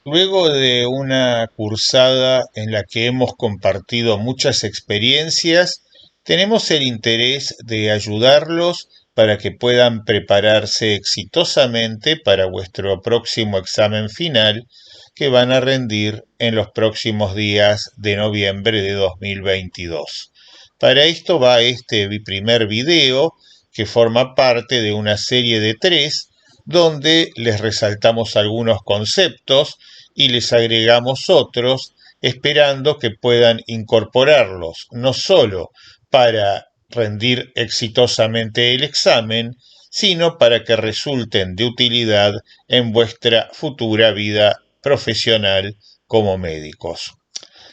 Luego de una cursada en la que hemos compartido muchas experiencias, tenemos el interés de ayudarlos para que puedan prepararse exitosamente para vuestro próximo examen final que van a rendir en los próximos días de noviembre de 2022. Para esto va este primer video que forma parte de una serie de tres donde les resaltamos algunos conceptos y les agregamos otros, esperando que puedan incorporarlos no solo para rendir exitosamente el examen, sino para que resulten de utilidad en vuestra futura vida profesional como médicos.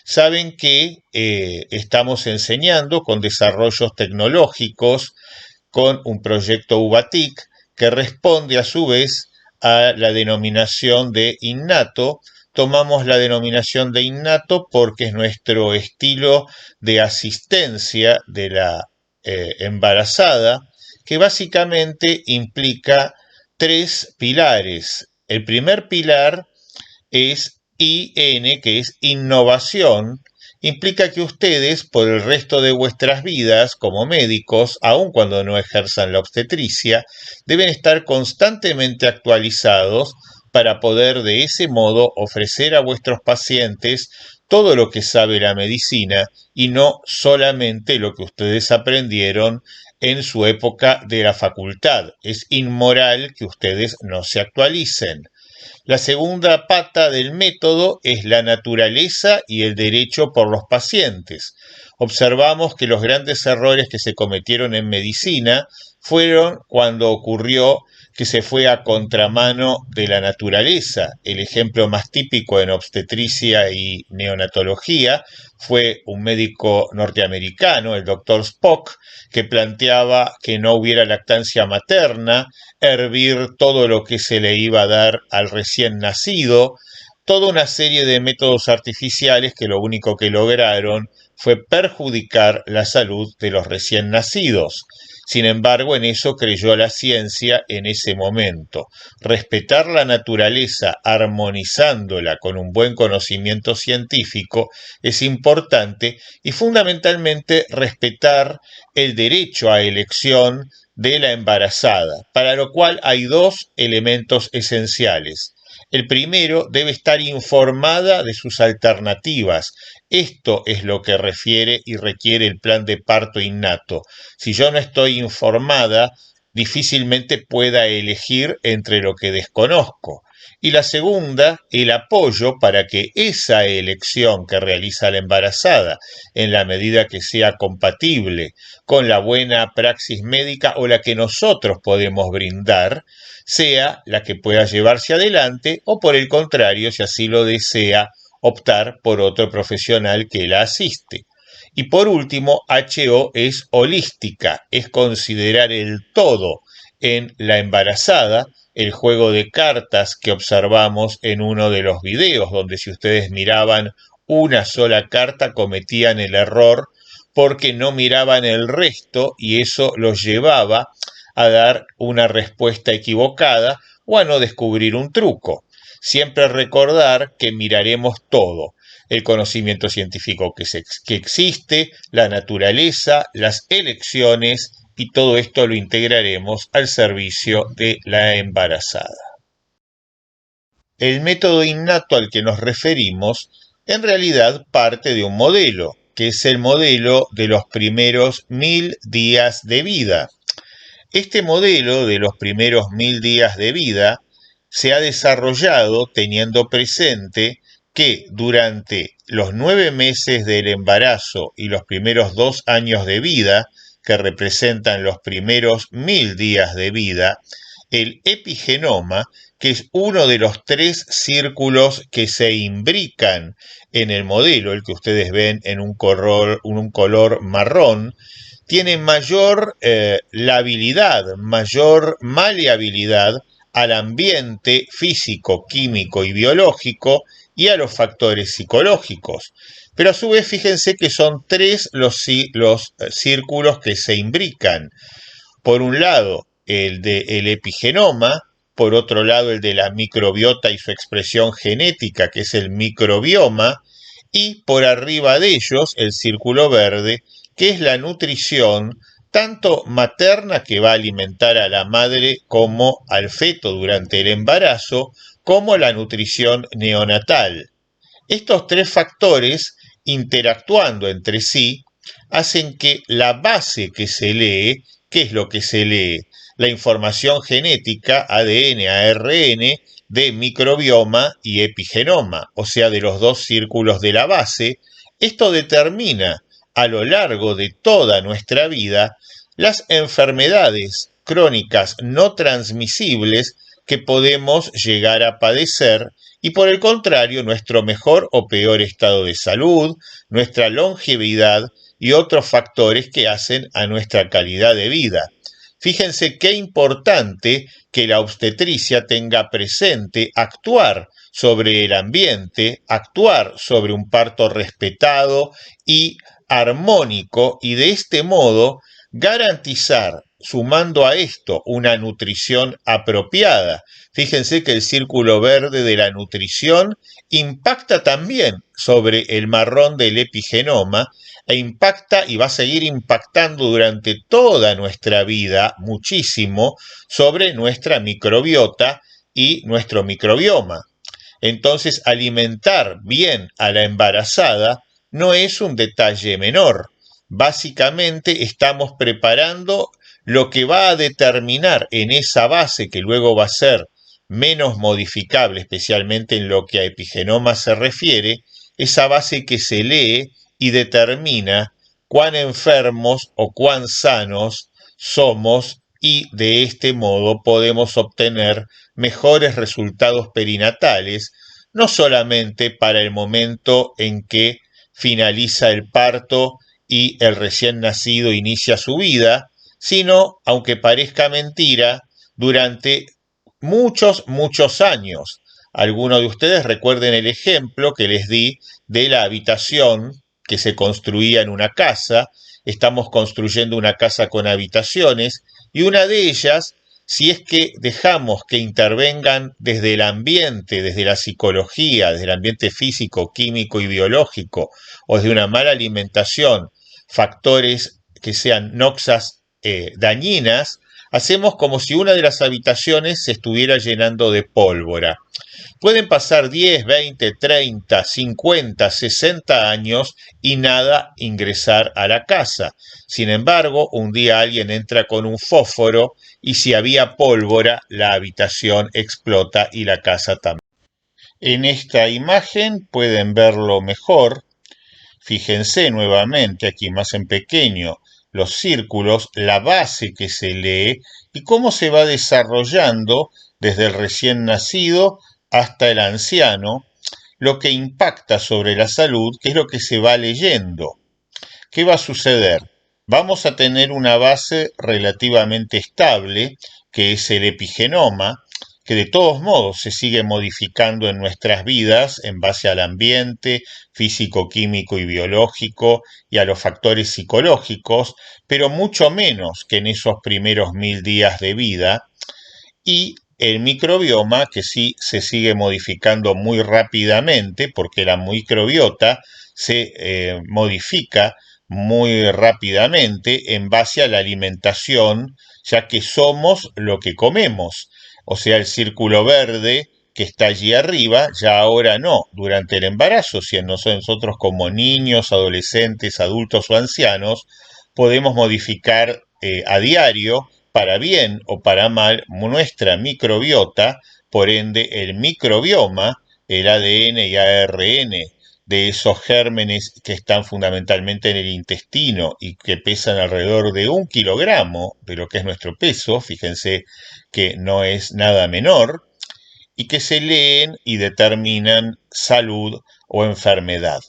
Saben que estamos enseñando con desarrollos tecnológicos, con un proyecto UBATIC que responde a su vez a la denominación de innato. Tomamos la denominación de innato porque es nuestro estilo de asistencia de la embarazada, que básicamente implica tres pilares. El primer pilar es IN, que es innovación, implica que ustedes, por el resto de vuestras vidas como médicos, aun cuando no ejerzan la obstetricia, deben estar constantemente actualizados para poder de ese modo ofrecer a vuestros pacientes todo lo que sabe la medicina y no solamente lo que ustedes aprendieron en su época de la facultad. Es inmoral que ustedes no se actualicen. La segunda pata del método es la naturaleza y el derecho por los pacientes. Observamos que los grandes errores que se cometieron en medicina fueron cuando ocurrió que se fue a contramano de la naturaleza. El ejemplo más típico en obstetricia y neonatología fue un médico norteamericano, el doctor Spock, que planteaba que no hubiera lactancia materna, hervir todo lo que se le iba a dar al recién nacido, toda una serie de métodos artificiales que lo único que lograron fue perjudicar la salud de los recién nacidos. Sin embargo, en eso creyó la ciencia en ese momento. Respetar la naturaleza armonizándola con un buen conocimiento científico es importante y fundamentalmente respetar el derecho a elección de la embarazada, para lo cual hay dos elementos esenciales. El primero, debe estar informada de sus alternativas. Esto es lo que refiere y requiere el plan de parto innato. Si yo no estoy informada, difícilmente pueda elegir entre lo que desconozco. Y la segunda, el apoyo para que esa elección que realiza la embarazada, en la medida que sea compatible con la buena praxis médica o la que nosotros podemos brindar, sea la que pueda llevarse adelante o por el contrario, si así lo desea, optar por otro profesional que la asiste. Y por último, HO es holística, es considerar el todo en la embarazada, el juego de cartas que observamos en uno de los videos, donde si ustedes miraban una sola carta cometían el error porque no miraban el resto y eso los llevaba a dar una respuesta equivocada o a no descubrir un truco. Siempre recordar que miraremos todo, el conocimiento científico que existe, la naturaleza, las elecciones y todo esto lo integraremos al servicio de la embarazada. El método innato al que nos referimos en realidad parte de un modelo, que es el modelo de los primeros 1000 días de vida. Este modelo de los primeros 1000 días de vida se ha desarrollado teniendo presente que durante los 9 meses del embarazo y los primeros 2 años de vida, que representan los primeros 1000 días de vida, el epigenoma, que es uno de los tres círculos que se imbrican en el modelo, el que ustedes ven en un color marrón, tiene mayor labilidad, mayor maleabilidad al ambiente físico, químico y biológico y a los factores psicológicos. Pero a su vez fíjense que son tres los círculos que se imbrican. Por un lado, el epigenoma, por otro lado el de la microbiota y su expresión genética, que es el microbioma, y por arriba de ellos el círculo verde, que es la nutrición tanto materna, que va a alimentar a la madre como al feto durante el embarazo, como la nutrición neonatal. Estos tres factores, interactuando entre sí, hacen que la base que se lee, ¿qué es lo que se lee? La información genética, ADN, ARN, de microbioma y epigenoma, o sea, de los dos círculos de la base. Esto determina a lo largo de toda nuestra vida las enfermedades crónicas no transmisibles que podemos llegar a padecer, y por el contrario nuestro mejor o peor estado de salud, nuestra longevidad y otros factores que hacen a nuestra calidad de vida. Fíjense qué importante que la obstetricia tenga presente actuar sobre el ambiente, actuar sobre un parto respetado y armónico, y de este modo garantizar, sumando a esto una nutrición apropiada. Fíjense que el círculo verde de la nutrición impacta también sobre el marrón del epigenoma, e impacta y va a seguir impactando durante toda nuestra vida muchísimo sobre nuestra microbiota y nuestro microbioma. Entonces, alimentar bien a la embarazada no es un detalle menor. Básicamente estamos preparando lo que va a determinar en esa base, que luego va a ser menos modificable, especialmente en lo que a epigenoma se refiere, esa base que se lee y determina cuán enfermos o cuán sanos somos, y de este modo podemos obtener mejores resultados perinatales, no solamente para el momento en que finaliza el parto y el recién nacido inicia su vida, sino, aunque parezca mentira, durante muchos años. Algunos de ustedes recuerden el ejemplo que les di de la habitación que se construía en una casa. Estamos construyendo una casa con habitaciones, y una de ellas, si es que dejamos que intervengan desde el ambiente, desde la psicología, desde el ambiente físico, químico y biológico, o desde una mala alimentación, factores que sean noxas dañinas, hacemos como si una de las habitaciones se estuviera llenando de pólvora. Pueden pasar 10, 20, 30, 50, 60 años y nada ingresar a la casa. Sin embargo, un día alguien entra con un fósforo, y si había pólvora, la habitación explota y la casa también. En esta imagen pueden verlo mejor. Fíjense nuevamente, aquí más en pequeño, los círculos, la base que se lee y cómo se va desarrollando desde el recién nacido hasta el anciano, lo que impacta sobre la salud, que es lo que se va leyendo. ¿Qué va a suceder? Vamos a tener una base relativamente estable, que es el epigenoma, que de todos modos se sigue modificando en nuestras vidas en base al ambiente físico, químico y biológico, y a los factores psicológicos, pero mucho menos que en esos primeros 1000 días de vida. Y el microbioma, que sí se sigue modificando muy rápidamente, porque la microbiota se modifica muy rápidamente en base a la alimentación, ya que somos lo que comemos. O sea, el círculo verde que está allí arriba, ya ahora no, durante el embarazo, si nosotros como niños, adolescentes, adultos o ancianos, podemos modificar a diario, para bien o para mal, nuestra microbiota, por ende el microbioma, el ADN y ARN de esos gérmenes que están fundamentalmente en el intestino y que pesan alrededor de 1 kilogramo de lo que es nuestro peso, fíjense que no es nada menor, y que se leen y determinan salud o enfermedad.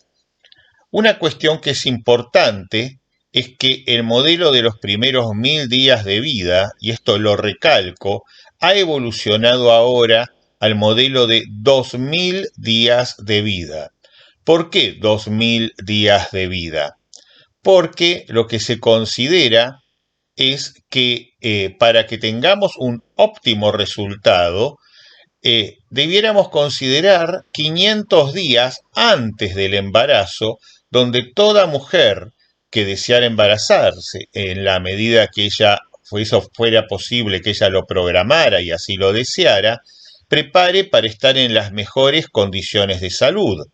Una cuestión que es importante es que el modelo de los primeros 1000 días de vida, y esto lo recalco, ha evolucionado ahora al modelo de 2000 días de vida. ¿Por qué 2000 días de vida? Porque lo que se considera es que para que tengamos un óptimo resultado, debiéramos considerar 500 días antes del embarazo, donde toda mujer que deseara embarazarse, en la medida que eso fuera posible, que ella lo programara y así lo deseara, prepare para estar en las mejores condiciones de salud.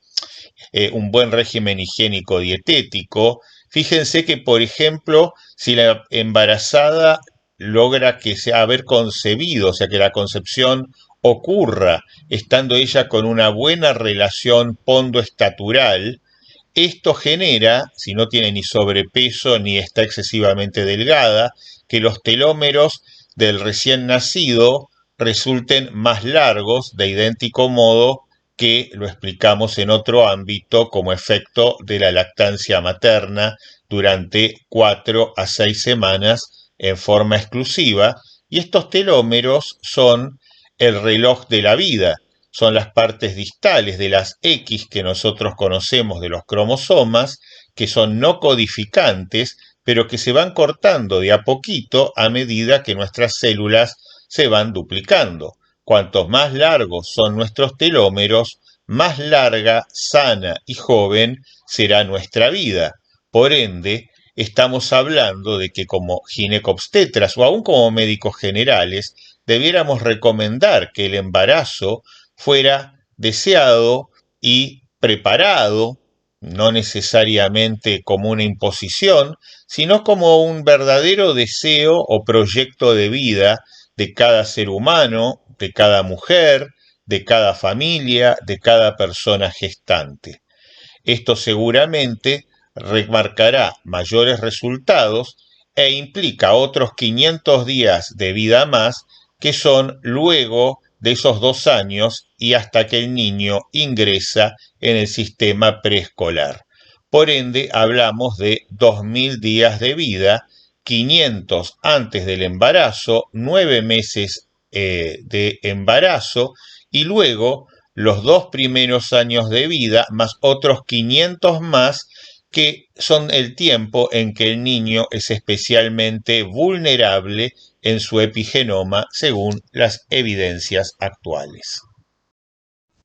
Un buen régimen higiénico dietético. Fíjense que, por ejemplo, si la embarazada logra que sea haber concebido, o sea, que la concepción ocurra estando ella con una buena relación pondoestatural, esto genera, si no tiene ni sobrepeso ni está excesivamente delgada, que los telómeros del recién nacido resulten más largos de idéntico modo que lo explicamos en otro ámbito como efecto de la lactancia materna durante 4 a 6 semanas en forma exclusiva, y estos telómeros son el reloj de la vida, son las partes distales de las X que nosotros conocemos de los cromosomas, que son no codificantes, pero que se van cortando de a poquito a medida que nuestras células se van duplicando. Cuantos más largos son nuestros telómeros, más larga, sana y joven será nuestra vida. Por ende, estamos hablando de que como ginecobstetras o aún como médicos generales, debiéramos recomendar que el embarazo fuera deseado y preparado, no necesariamente como una imposición, sino como un verdadero deseo o proyecto de vida de cada ser humano, de cada mujer, de cada familia, de cada persona gestante. Esto seguramente remarcará mayores resultados e implica otros 500 días de vida más, que son luego de esos 2 años y hasta que el niño ingresa en el sistema preescolar. Por ende, hablamos de 2000 días de vida, 500 antes del embarazo, 9 meses de embarazo y luego los 2 primeros años de vida más otros 500 más, que son el tiempo en que el niño es especialmente vulnerable en su epigenoma según las evidencias actuales.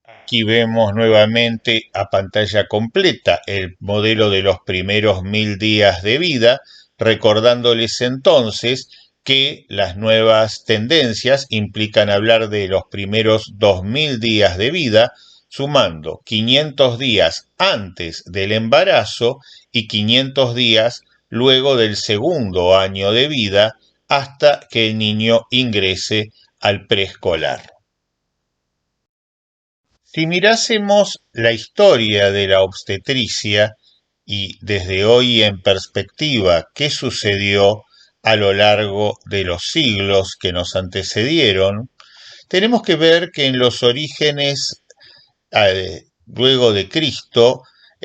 Aquí vemos nuevamente a pantalla completa el modelo de los primeros 1000 días de vida, recordándoles entonces que las nuevas tendencias implican hablar de los primeros 2000 días de vida, sumando 500 días antes del embarazo y 500 días luego del segundo año de vida hasta que el niño ingrese al preescolar. Si mirásemos la historia de la obstetricia y desde hoy en perspectiva qué sucedió a lo largo de los siglos que nos antecedieron, tenemos que ver que en los orígenes luego de Cristo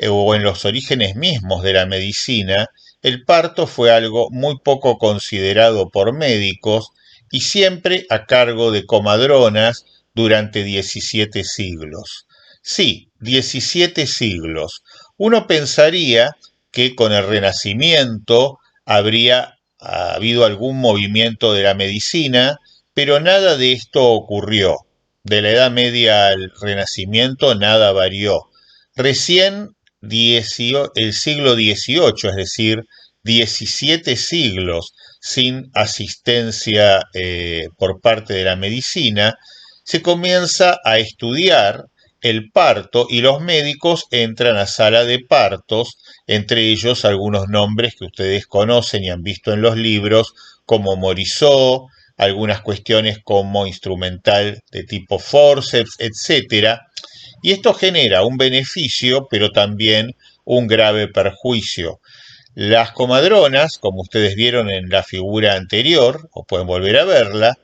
o en los orígenes mismos de la medicina, el parto fue algo muy poco considerado por médicos y siempre a cargo de comadronas durante 17 siglos. Sí, 17 siglos. Uno pensaría que con el Renacimiento habría habido algún movimiento de la medicina, pero nada de esto ocurrió. De la Edad Media al Renacimiento nada varió. Recién el siglo XVIII, es decir, 17 siglos sin asistencia por parte de la medicina, se comienza a estudiar el parto y los médicos entran a sala de partos, entre ellos algunos nombres que ustedes conocen y han visto en los libros, como Morisot, algunas cuestiones como instrumental de tipo forceps, etc. Y esto genera un beneficio, pero también un grave perjuicio. Las comadronas, como ustedes vieron en la figura anterior, o pueden volver a verla,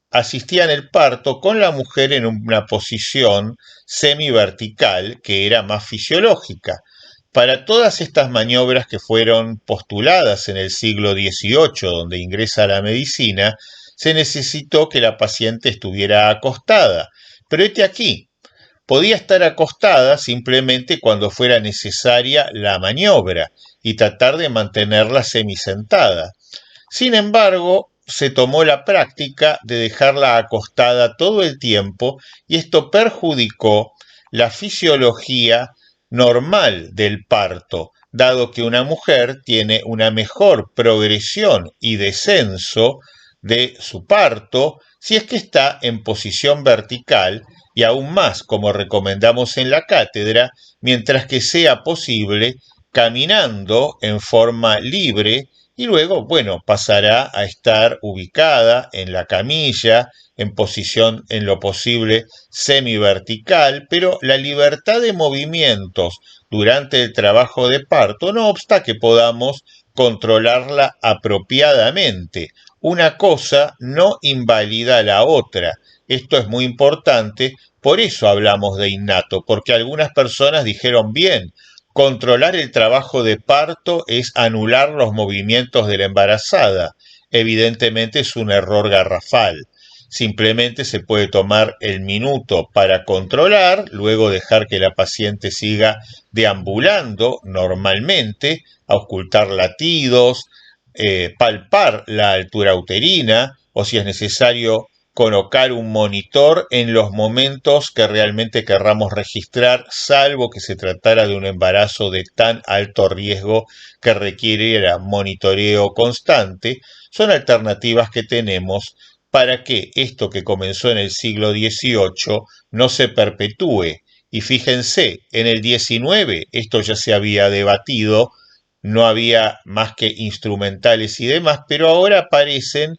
asistían al parto con la mujer en una posición semivertical que era más fisiológica. Para todas estas maniobras que fueron postuladas en el siglo XVIII, donde ingresa la medicina, se necesitó que la paciente estuviera acostada. Pero aquí, podía estar acostada simplemente cuando fuera necesaria la maniobra, y tratar de mantenerla semisentada. Sin embargo, se tomó la práctica de dejarla acostada todo el tiempo y esto perjudicó la fisiología normal del parto, dado que una mujer tiene una mejor progresión y descenso de su parto si es que está en posición vertical y aún más, como recomendamos en la cátedra, mientras que sea posible caminando en forma libre y luego, bueno, pasará a estar ubicada en la camilla, en posición en lo posible semivertical, pero la libertad de movimientos durante el trabajo de parto no obsta que podamos controlarla apropiadamente. Una cosa no invalida la otra. Esto es muy importante, por eso hablamos de innato, porque algunas personas dijeron bien, controlar el trabajo de parto es anular los movimientos de la embarazada. Evidentemente es un error garrafal. Simplemente se puede tomar el minuto para controlar, luego dejar que la paciente siga deambulando normalmente, auscultar latidos, palpar la altura uterina o si es necesario colocar un monitor en los momentos que realmente querramos registrar, salvo que se tratara de un embarazo de tan alto riesgo que requiriera monitoreo constante, son alternativas que tenemos para que esto que comenzó en el siglo XVIII no se perpetúe. Y fíjense, en el XIX esto ya se había debatido, no había más que instrumentales y demás, pero ahora aparecen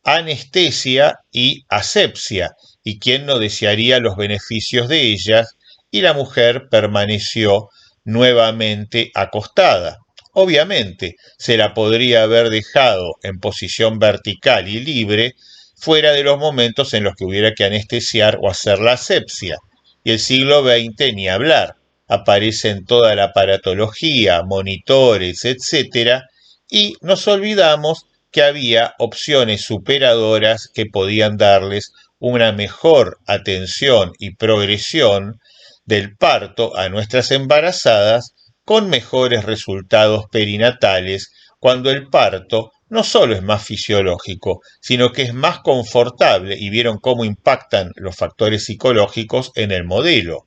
anestesia y asepsia, y quién no desearía los beneficios de ellas, y la mujer permaneció nuevamente acostada. Obviamente, se la podría haber dejado en posición vertical y libre, fuera de los momentos en los que hubiera que anestesiar o hacer la asepsia. Y el siglo XX ni hablar. Aparecen toda la aparatología, monitores, etcétera, y nos olvidamos que había opciones superadoras que podían darles una mejor atención y progresión del parto a nuestras embarazadas con mejores resultados perinatales cuando el parto no solo es más fisiológico, sino que es más confortable y vieron cómo impactan los factores psicológicos en el modelo.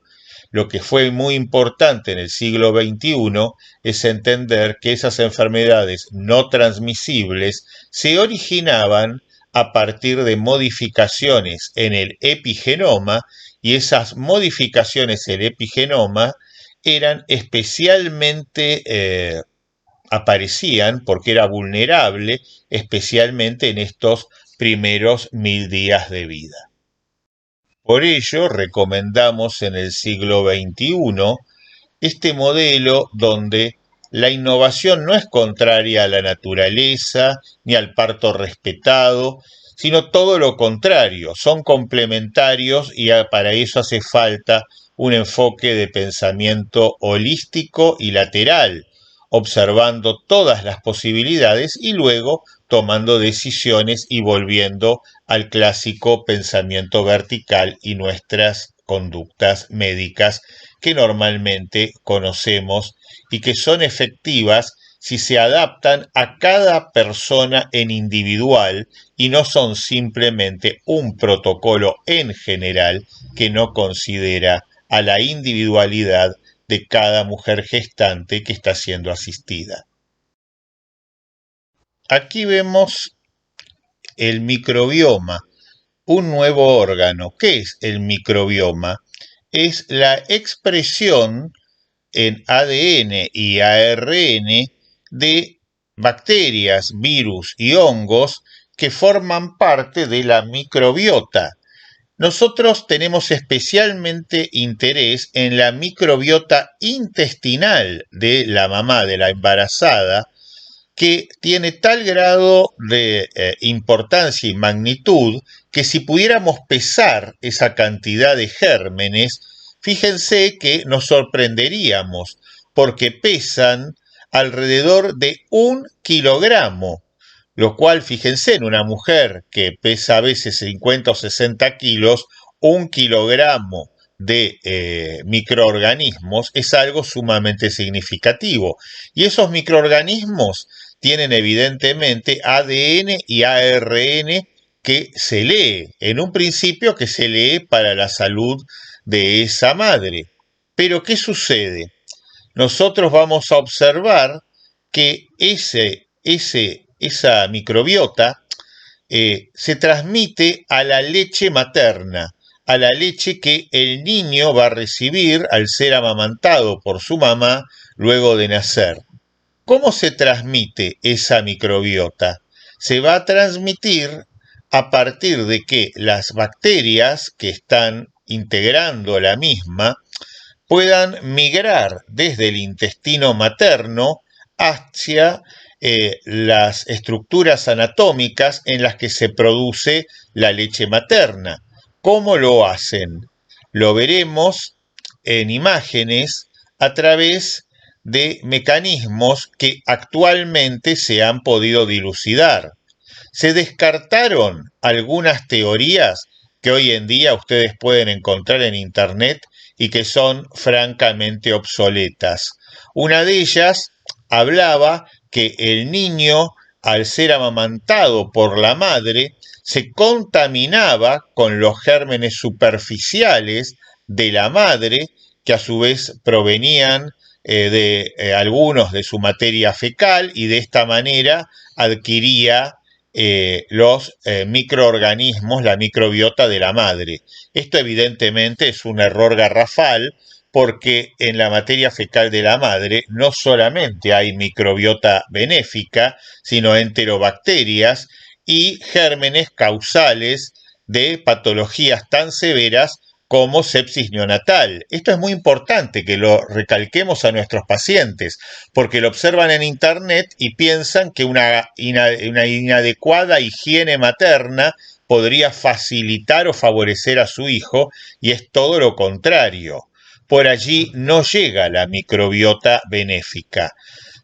Lo que fue muy importante en el siglo XXI es entender que esas enfermedades no transmisibles se originaban a partir de modificaciones en el epigenoma y esas modificaciones en el epigenoma eran especialmente aparecían porque era vulnerable, especialmente en estos primeros 1000 días de vida. Por ello, recomendamos en el siglo XXI este modelo donde la innovación no es contraria a la naturaleza ni al parto respetado, sino todo lo contrario, son complementarios y para eso hace falta un enfoque de pensamiento holístico y lateral, observando todas las posibilidades y luego tomando decisiones y volviendo al clásico pensamiento vertical y nuestras conductas médicas que normalmente conocemos y que son efectivas si se adaptan a cada persona en individual y no son simplemente un protocolo en general que no considera a la individualidad de cada mujer gestante que está siendo asistida. Aquí vemos el microbioma, un nuevo órgano. ¿Qué es el microbioma? Es la expresión en ADN y ARN de bacterias, virus y hongos que forman parte de la microbiota. Nosotros tenemos especialmente interés en la microbiota intestinal de la mamá, de la embarazada, que tiene tal grado de importancia y magnitud que si pudiéramos pesar esa cantidad de gérmenes, fíjense que nos sorprenderíamos porque pesan alrededor de 1 kilogramo, lo cual, fíjense, en una mujer que pesa a veces 50 o 60 kilos, 1 kilogramo de microorganismos es algo sumamente significativo. Y esos microorganismos tienen evidentemente ADN y ARN que se lee, en un principio que se lee para la salud de esa madre. Pero ¿qué sucede? Nosotros vamos a observar que esa microbiota se transmite a la leche materna, a la leche que el niño va a recibir al ser amamantado por su mamá luego de nacer. ¿Cómo se transmite esa microbiota? Se va a transmitir a partir de que las bacterias que están integrando la misma puedan migrar desde el intestino materno hacia las estructuras anatómicas en las que se produce la leche materna. ¿Cómo lo hacen? Lo veremos en imágenes a través de mecanismos que actualmente se han podido dilucidar. Se descartaron algunas teorías que hoy en día ustedes pueden encontrar en Internet y que son francamente obsoletas. Una de ellas hablaba que el niño, al ser amamantado por la madre, se contaminaba con los gérmenes superficiales de la madre, que a su vez provenían de algunos de su materia fecal, y de esta manera adquiría los microorganismos, la microbiota de la madre. Esto evidentemente es un error garrafal, porque en la materia fecal de la madre no solamente hay microbiota benéfica, sino enterobacterias y gérmenes causales de patologías tan severas como sepsis neonatal. Esto es muy importante que lo recalquemos a nuestros pacientes, porque lo observan en Internet y piensan que una inadecuada higiene materna podría facilitar o favorecer a su hijo, y es todo lo contrario. Por allí no llega la microbiota benéfica.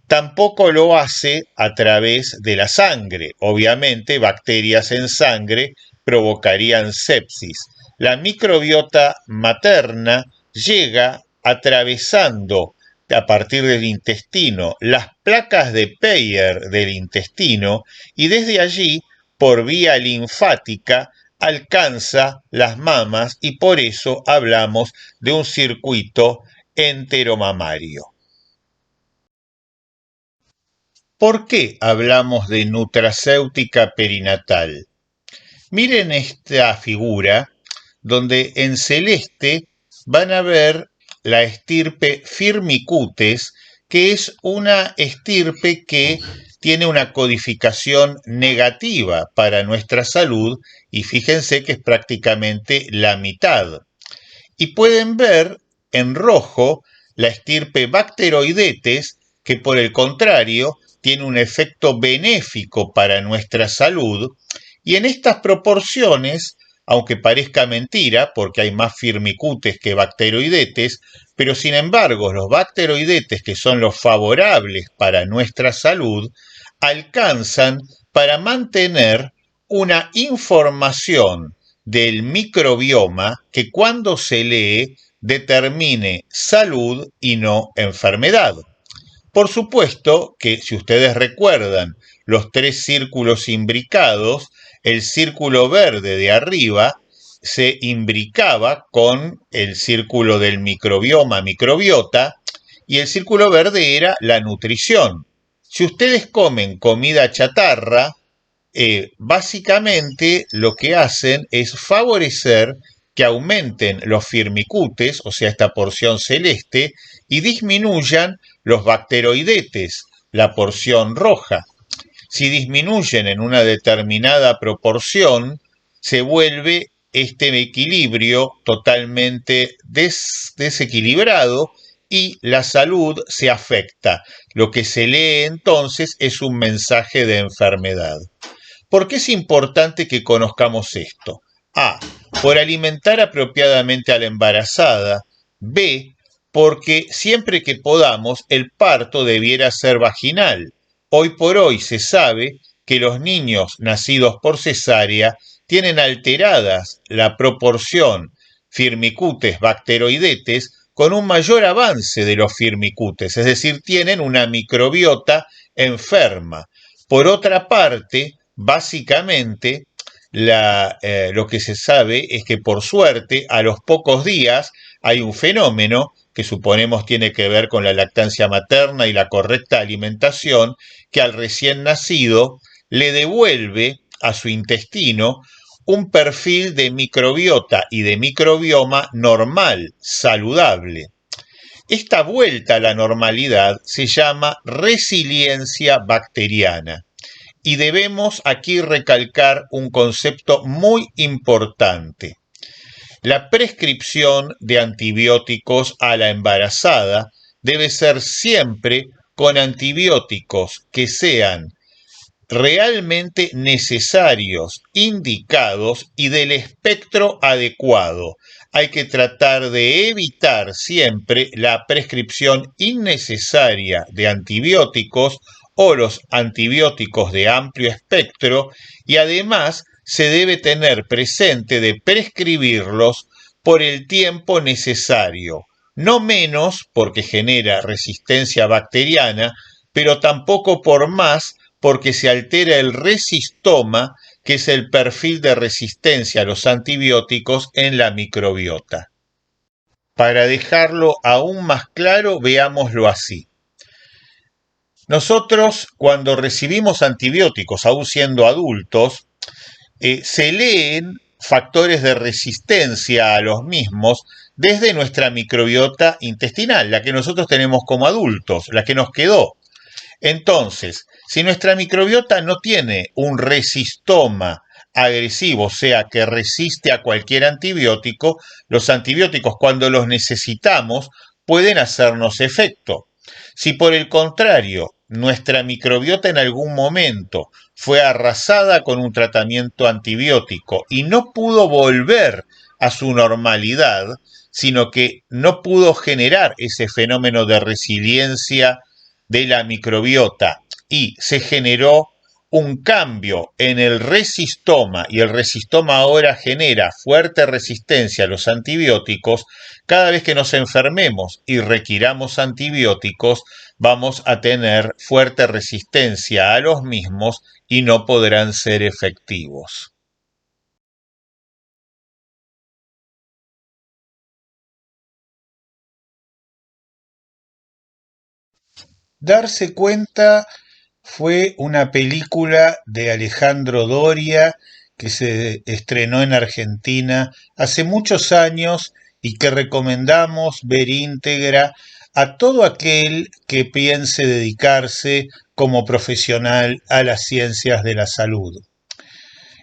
Tampoco lo hace a través de la sangre. Obviamente, bacterias en sangre provocarían sepsis. La microbiota materna llega atravesando a partir del intestino las placas de Peyer del intestino, y desde allí, por vía linfática, alcanza las mamas, y por eso hablamos de un circuito enteromamario. ¿Por qué hablamos de nutracéutica perinatal? Miren esta figura donde en celeste van a ver la estirpe Firmicutes, que es una estirpe que tiene una codificación negativa para nuestra salud, y fíjense que es prácticamente la mitad. Y pueden ver en rojo la estirpe Bacteroidetes, que por el contrario tiene un efecto benéfico para nuestra salud, y en estas proporciones, aunque parezca mentira, porque hay más firmicutes que bacteroidetes, pero sin embargo los bacteroidetes, que son los favorables para nuestra salud, alcanzan para mantener una información del microbioma que, cuando se lee, determine salud y no enfermedad. Por supuesto que, si ustedes recuerdan los 3 círculos imbricados, el círculo verde de arriba se imbricaba con el círculo del microbioma, microbiota, y el círculo verde era la nutrición. Si ustedes comen comida chatarra, básicamente lo que hacen es favorecer que aumenten los firmicutes, o sea, esta porción celeste, y disminuyan los bacteroidetes, la porción roja. Si disminuyen en una determinada proporción, se vuelve este equilibrio totalmente desequilibrado, y la salud se afecta. Lo que se lee entonces es un mensaje de enfermedad. ¿Por qué es importante que conozcamos esto? A. Por alimentar apropiadamente a la embarazada. B. Porque siempre que podamos, el parto debiera ser vaginal. Hoy por hoy se sabe que los niños nacidos por cesárea tienen alteradas la proporción Firmicutes bacteroidetes con un mayor avance de los firmicutes, es decir, tienen una microbiota enferma. Por otra parte, básicamente, lo que se sabe es que por suerte a los pocos días hay un fenómeno que suponemos tiene que ver con la lactancia materna y la correcta alimentación, que al recién nacido le devuelve a su intestino un perfil de microbiota y de microbioma normal, saludable. Esta vuelta a la normalidad se llama resiliencia bacteriana. Y debemos aquí recalcar un concepto muy importante. La prescripción de antibióticos a la embarazada debe ser siempre con antibióticos que sean realmente necesarios, indicados y del espectro adecuado. Hay que tratar de evitar siempre la prescripción innecesaria de antibióticos o los antibióticos de amplio espectro, y además se debe tener presente de prescribirlos por el tiempo necesario, no menos porque genera resistencia bacteriana, pero tampoco por más porque se altera el resistoma, que es el perfil de resistencia a los antibióticos en la microbiota. Para dejarlo aún más claro, veámoslo así. Nosotros, cuando recibimos antibióticos, aún siendo adultos, se leen factores de resistencia a los mismos desde nuestra microbiota intestinal, la que nosotros tenemos como adultos, la que nos quedó. Entonces, si nuestra microbiota no tiene un resistoma agresivo, o sea, que resiste a cualquier antibiótico, los antibióticos cuando los necesitamos pueden hacernos efecto. Si por el contrario, nuestra microbiota en algún momento fue arrasada con un tratamiento antibiótico y no pudo volver a su normalidad, sino que no pudo generar ese fenómeno de resiliencia de la microbiota y se generó un cambio en el resistoma, y el resistoma ahora genera fuerte resistencia a los antibióticos, cada vez que nos enfermemos y requiramos antibióticos, vamos a tener fuerte resistencia a los mismos y no podrán ser efectivos. Darse cuenta fue una película de Alejandro Doria que se estrenó en Argentina hace muchos años y que recomendamos ver íntegra a todo aquel que piense dedicarse como profesional a las ciencias de la salud.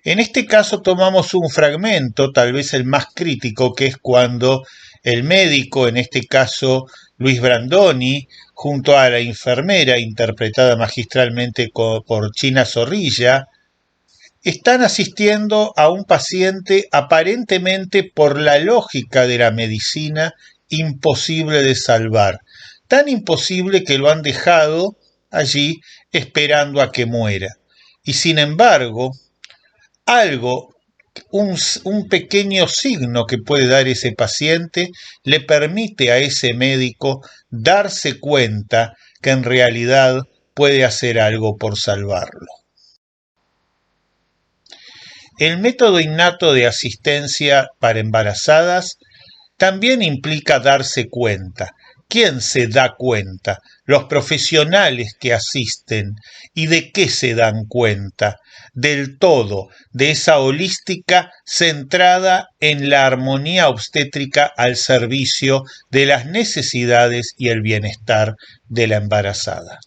En este caso tomamos un fragmento, tal vez el más crítico, que es cuando el médico, en este caso Luis Brandoni, junto a la enfermera, interpretada magistralmente por China Zorrilla, están asistiendo a un paciente aparentemente por la lógica de la medicina imposible de salvar, tan imposible que lo han dejado allí esperando a que muera. Y sin embargo, algo, un pequeño signo que puede dar ese paciente le permite a ese médico darse cuenta que en realidad puede hacer algo por salvarlo. El método innato de asistencia para embarazadas también implica darse cuenta. ¿Quién se da cuenta? Los profesionales que asisten. ¿Y de qué se dan cuenta? Del todo, de esa holística centrada en la armonía obstétrica al servicio de las necesidades y el bienestar de la embarazada.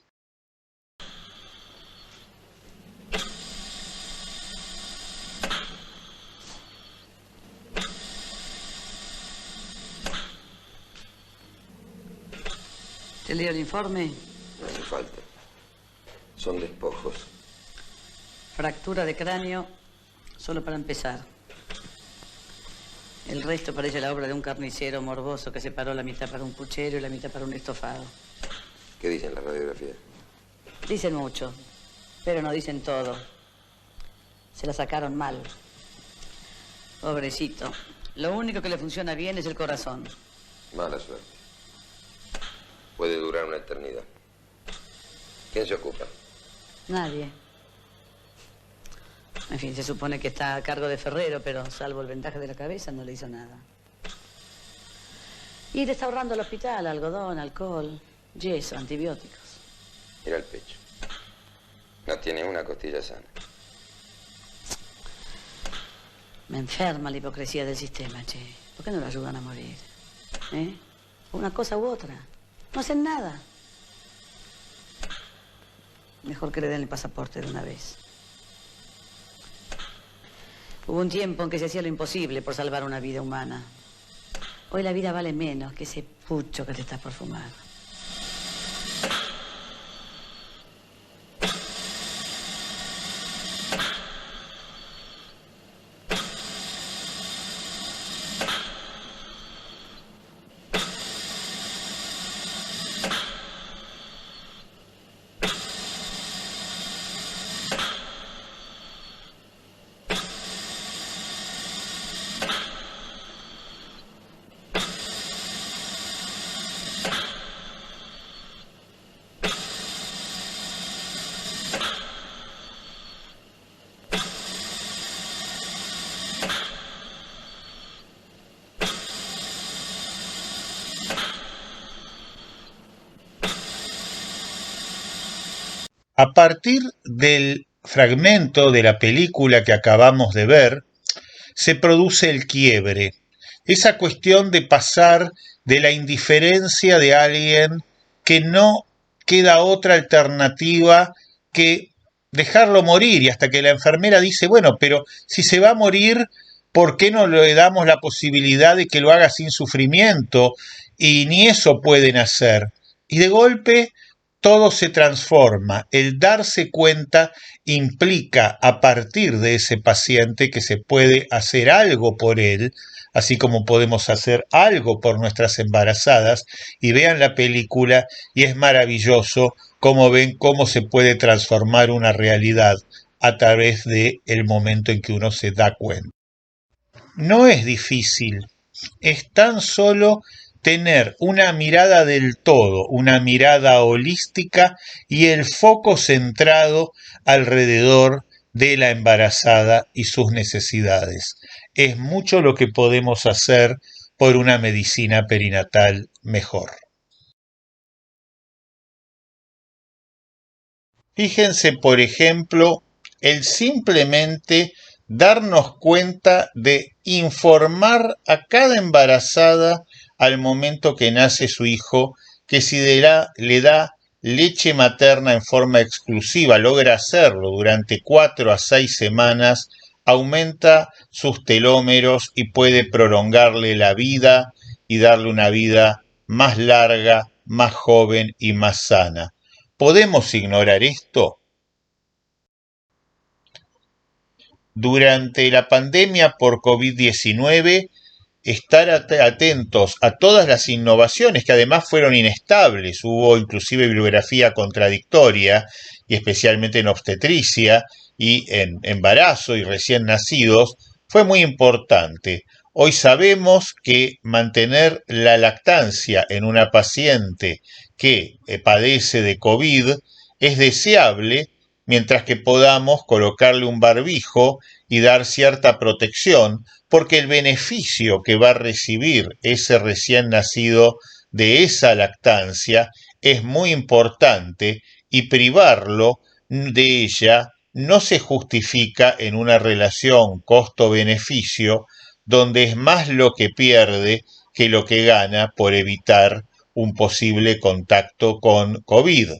¿Te leo el informe? No hace falta. Son despojos. Fractura de cráneo, solo para empezar. El resto parece la obra de un carnicero morboso que separó la mitad para un puchero y la mitad para un estofado. ¿Qué dicen las radiografías? Dicen mucho, pero no dicen todo. Se la sacaron mal. Pobrecito. Lo único que le funciona bien es el corazón. Mala suerte. Puede durar una eternidad. ¿Quién se ocupa? Nadie. En fin, se supone que está a cargo de Ferrero, pero salvo el vendaje de la cabeza no le hizo nada. Y le está ahorrando al hospital, algodón, alcohol, yeso, antibióticos. Mira el pecho. No tiene una costilla sana. Me enferma la hipocresía del sistema, che. ¿Por qué no lo ayudan a morir? ¿Eh? Una cosa u otra. No hacen nada. Mejor que le den el pasaporte de una vez. Hubo un tiempo en que se hacía lo imposible por salvar una vida humana. Hoy la vida vale menos que ese pucho que te estás por fumar. A partir del fragmento de la película que acabamos de ver, se produce el quiebre, esa cuestión de pasar de la indiferencia de alguien que no queda otra alternativa que dejarlo morir, y hasta que la enfermera dice, bueno, pero si se va a morir, ¿por qué no le damos la posibilidad de que lo haga sin sufrimiento? Y ni eso pueden hacer. Y de golpe todo se transforma. El darse cuenta implica a partir de ese paciente que se puede hacer algo por él, así como podemos hacer algo por nuestras embarazadas, y vean la película y es maravilloso cómo ven cómo se puede transformar una realidad a través del momento en que uno se da cuenta. No es difícil, es tan solo tener una mirada del todo, una mirada holística y el foco centrado alrededor de la embarazada y sus necesidades. Es mucho lo que podemos hacer por una medicina perinatal mejor. Fíjense, por ejemplo, el simplemente darnos cuenta de informar a cada embarazada al momento que nace su hijo, que si le da leche materna en forma exclusiva, logra hacerlo durante 4 a 6 semanas, aumenta sus telómeros y puede prolongarle la vida y darle una vida más larga, más joven y más sana. ¿Podemos ignorar esto? Durante la pandemia por COVID-19, estar atentos a todas las innovaciones que además fueron inestables. Hubo inclusive bibliografía contradictoria, y especialmente en obstetricia y en embarazo y recién nacidos, fue muy importante. Hoy sabemos que mantener la lactancia en una paciente que padece de COVID es deseable, mientras que podamos colocarle un barbijo y dar cierta protección, porque el beneficio que va a recibir ese recién nacido de esa lactancia es muy importante, y privarlo de ella no se justifica en una relación costo-beneficio donde es más lo que pierde que lo que gana por evitar un posible contacto con COVID.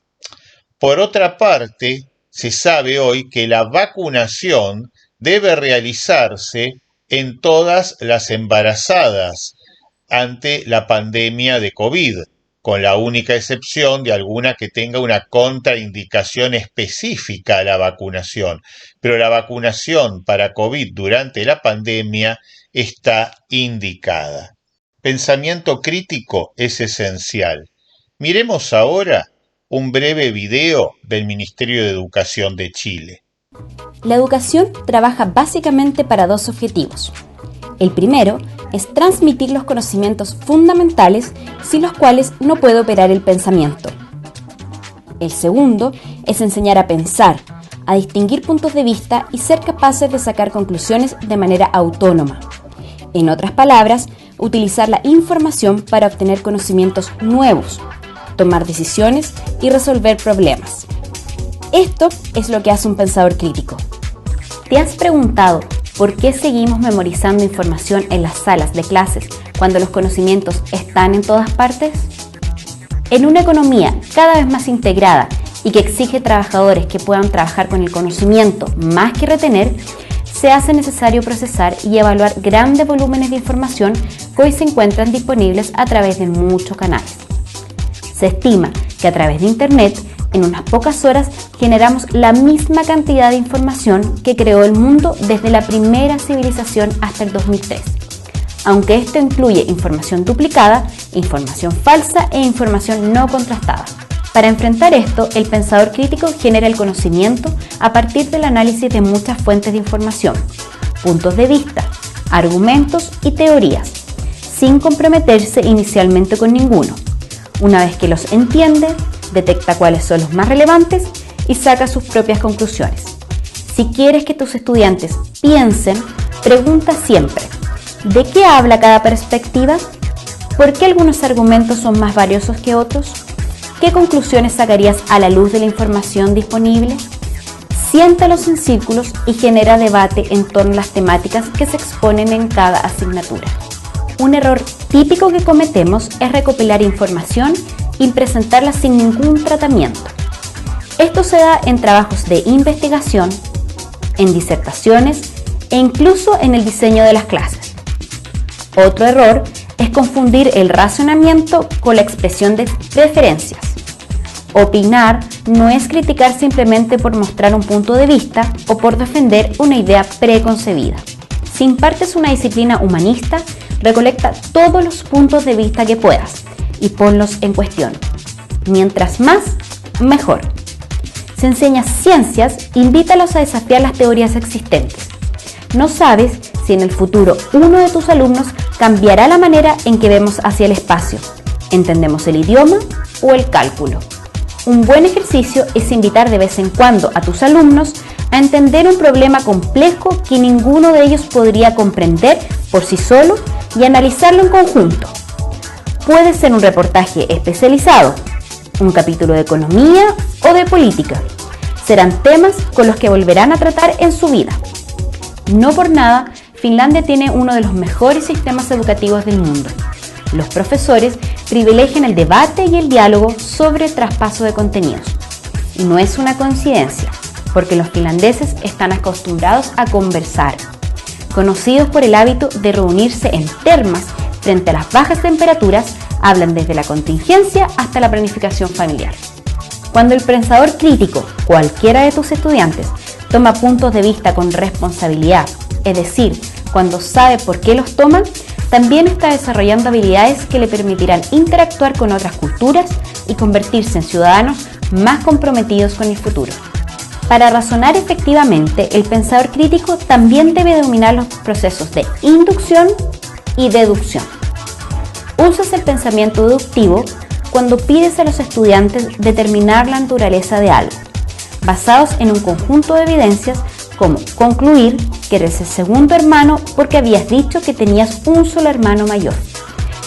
Por otra parte, se sabe hoy que la vacunación debe realizarse en todas las embarazadas ante la pandemia de COVID, con la única excepción de alguna que tenga una contraindicación específica a la vacunación. Pero la vacunación para COVID durante la pandemia está indicada. Pensamiento crítico es esencial. Miremos ahora un breve video del Ministerio de Educación de Chile. La educación trabaja básicamente para dos objetivos. El primero es transmitir los conocimientos fundamentales sin los cuales no puede operar el pensamiento. El segundo es enseñar a pensar, a distinguir puntos de vista y ser capaces de sacar conclusiones de manera autónoma. En otras palabras, utilizar la información para obtener conocimientos nuevos, tomar decisiones y resolver problemas. Esto es lo que hace un pensador crítico. ¿Te has preguntado por qué seguimos memorizando información en las salas de clases cuando los conocimientos están en todas partes? En una economía cada vez más integrada y que exige trabajadores que puedan trabajar con el conocimiento más que retener, se hace necesario procesar y evaluar grandes volúmenes de información que hoy se encuentran disponibles a través de muchos canales. Se estima que a través de Internet, en unas pocas horas, generamos la misma cantidad de información que creó el mundo desde la primera civilización hasta el 2003. Aunque esto incluye información duplicada, información falsa e información no contrastada. Para enfrentar esto, el pensador crítico genera el conocimiento a partir del análisis de muchas fuentes de información, puntos de vista, argumentos y teorías, sin comprometerse inicialmente con ninguno. Una vez que los entiende, detecta cuáles son los más relevantes y saca sus propias conclusiones. Si quieres que tus estudiantes piensen, pregunta siempre: ¿de qué habla cada perspectiva? ¿Por qué algunos argumentos son más valiosos que otros? ¿Qué conclusiones sacarías a la luz de la información disponible? Siéntalos en círculos y genera debate en torno a las temáticas que se exponen en cada asignatura. Un error típico que cometemos es recopilar información y presentarla sin ningún tratamiento. Esto se da en trabajos de investigación, en disertaciones e incluso en el diseño de las clases. Otro error es confundir el razonamiento con la expresión de preferencias. Opinar no es criticar simplemente por mostrar un punto de vista o por defender una idea preconcebida. Si impartes una disciplina humanista, recolecta todos los puntos de vista que puedas y ponlos en cuestión. Mientras más, mejor. Si enseñas ciencias, invítalos a desafiar las teorías existentes. No sabes si en el futuro uno de tus alumnos cambiará la manera en que vemos hacia el espacio, entendemos el idioma o el cálculo. Un buen ejercicio es invitar de vez en cuando a tus alumnos a entender un problema complejo que ninguno de ellos podría comprender por sí solo y analizarlo en conjunto. Puede ser un reportaje especializado, un capítulo de economía o de política. Serán temas con los que volverán a tratar en su vida. No por nada, Finlandia tiene uno de los mejores sistemas educativos del mundo. Los profesores privilegian el debate y el diálogo sobre el traspaso de contenidos. Y no es una coincidencia, porque los finlandeses están acostumbrados a conversar, conocidos por el hábito de reunirse en termas frente a las bajas temperaturas, hablan desde la contingencia hasta la planificación familiar. Cuando el pensador crítico, cualquiera de tus estudiantes, toma puntos de vista con responsabilidad, es decir, cuando sabe por qué los toman, también está desarrollando habilidades que le permitirán interactuar con otras culturas y convertirse en ciudadanos más comprometidos con el futuro. Para razonar efectivamente, el pensador crítico también debe dominar los procesos de inducción y deducción. Usas el pensamiento deductivo cuando pides a los estudiantes determinar la naturaleza de algo, basados en un conjunto de evidencias como concluir que eres el segundo hermano porque habías dicho que tenías un solo hermano mayor.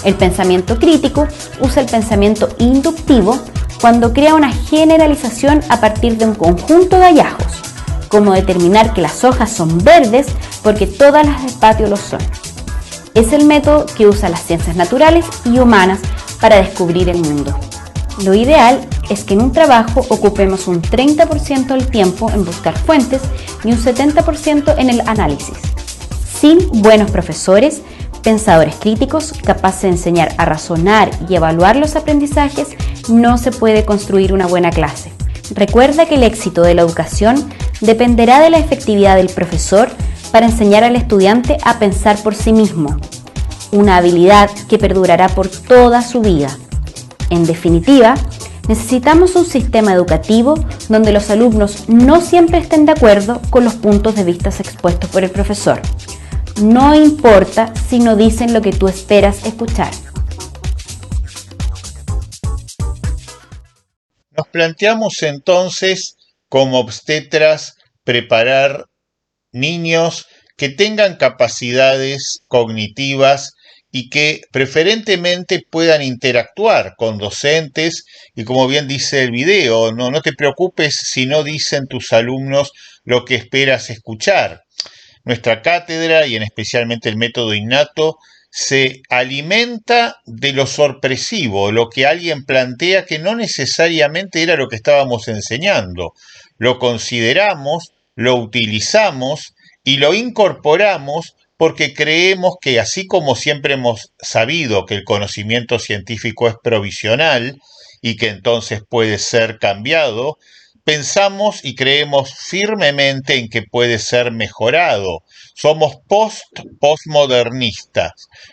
El pensamiento crítico usa el pensamiento inductivo cuando crea una generalización a partir de un conjunto de hallazgos, como determinar que las hojas son verdes porque todas las del patio lo son. Es el método que usa las ciencias naturales y humanas para descubrir el mundo. Lo ideal es que en un trabajo ocupemos un 30% del tiempo en buscar fuentes y un 70% en el análisis. Sin buenos profesores, pensadores críticos capaces de enseñar a razonar y evaluar los aprendizajes, no se puede construir una buena clase. Recuerda que el éxito de la educación dependerá de la efectividad del profesor para enseñar al estudiante a pensar por sí mismo, una habilidad que perdurará por toda su vida. En definitiva, necesitamos un sistema educativo donde los alumnos no siempre estén de acuerdo con los puntos de vista expuestos por el profesor. No importa si no dicen lo que tú esperas escuchar. Nos planteamos entonces como obstetras preparar niños que tengan capacidades cognitivas y que preferentemente puedan interactuar con docentes y, como bien dice el video, no te preocupes si no dicen tus alumnos lo que esperas escuchar. Nuestra cátedra y en especialmente el método innato se alimenta de lo sorpresivo, lo que alguien plantea que no necesariamente era lo que estábamos enseñando. Lo consideramos, lo utilizamos y lo incorporamos porque creemos que, así como siempre hemos sabido que el conocimiento científico es provisional y que entonces puede ser cambiado, pensamos y creemos firmemente en que puede ser mejorado. Somos postmodernistas.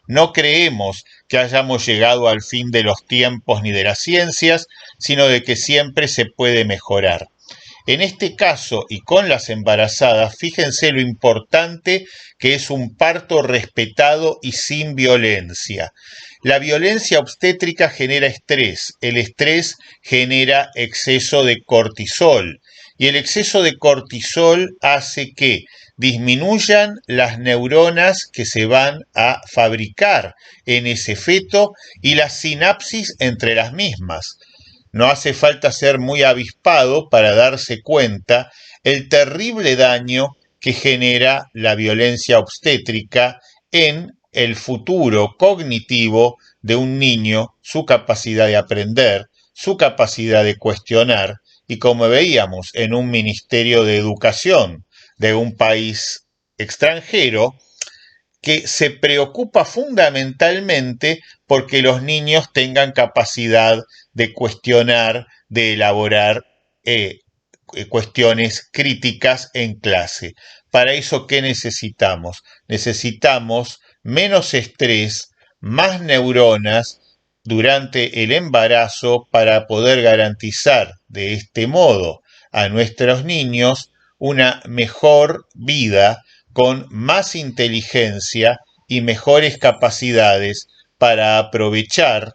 No creemos que hayamos llegado al fin de los tiempos ni de las ciencias, sino de que siempre se puede mejorar. En este caso y con las embarazadas, fíjense lo importante que es un parto respetado y sin violencia. La violencia obstétrica genera estrés, el estrés genera exceso de cortisol y el exceso de cortisol hace que disminuyan las neuronas que se van a fabricar en ese feto y la sinapsis entre las mismas. No hace falta ser muy avispado para darse cuenta el terrible daño que genera la violencia obstétrica en el futuro cognitivo de un niño, su capacidad de aprender, su capacidad de cuestionar, y como veíamos en un ministerio de educación de un país extranjero, que se preocupa fundamentalmente porque los niños tengan capacidad de cuestionar, de elaborar cuestiones críticas en clase. Para eso, ¿qué necesitamos? Necesitamos menos estrés, más neuronas durante el embarazo para poder garantizar de este modo a nuestros niños una mejor vida con más inteligencia y mejores capacidades para aprovechar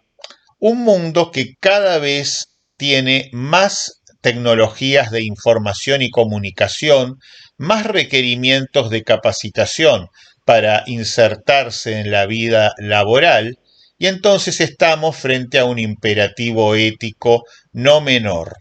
un mundo que cada vez tiene más tecnologías de información y comunicación, más requerimientos de capacitación para insertarse en la vida laboral, y entonces estamos frente a un imperativo ético no menor.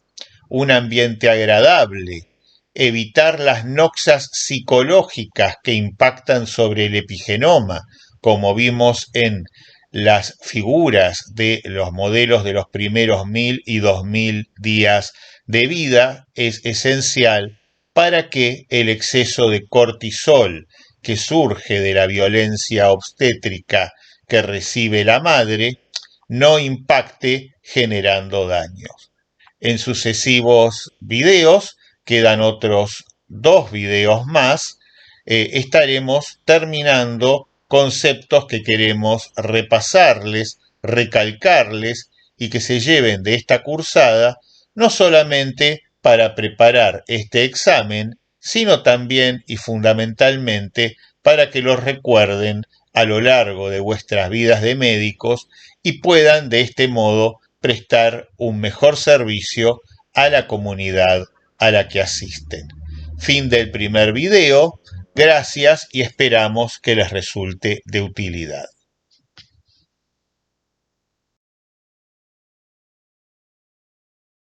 Un ambiente agradable, evitar las noxas psicológicas que impactan sobre el epigenoma, como vimos en las figuras de los modelos de los primeros 1000 y 2000 días de vida, es esencial para que el exceso de cortisol que surge de la violencia obstétrica que recibe la madre no impacte generando daños. En sucesivos videos, quedan otros 2 videos más, estaremos terminando conceptos que queremos repasarles, recalcarles y que se lleven de esta cursada, no solamente para preparar este examen, sino también y fundamentalmente para que los recuerden a lo largo de vuestras vidas de médicos y puedan de este modo prestar un mejor servicio a la comunidad a la que asisten. Fin del primer video. Gracias y esperamos que les resulte de utilidad.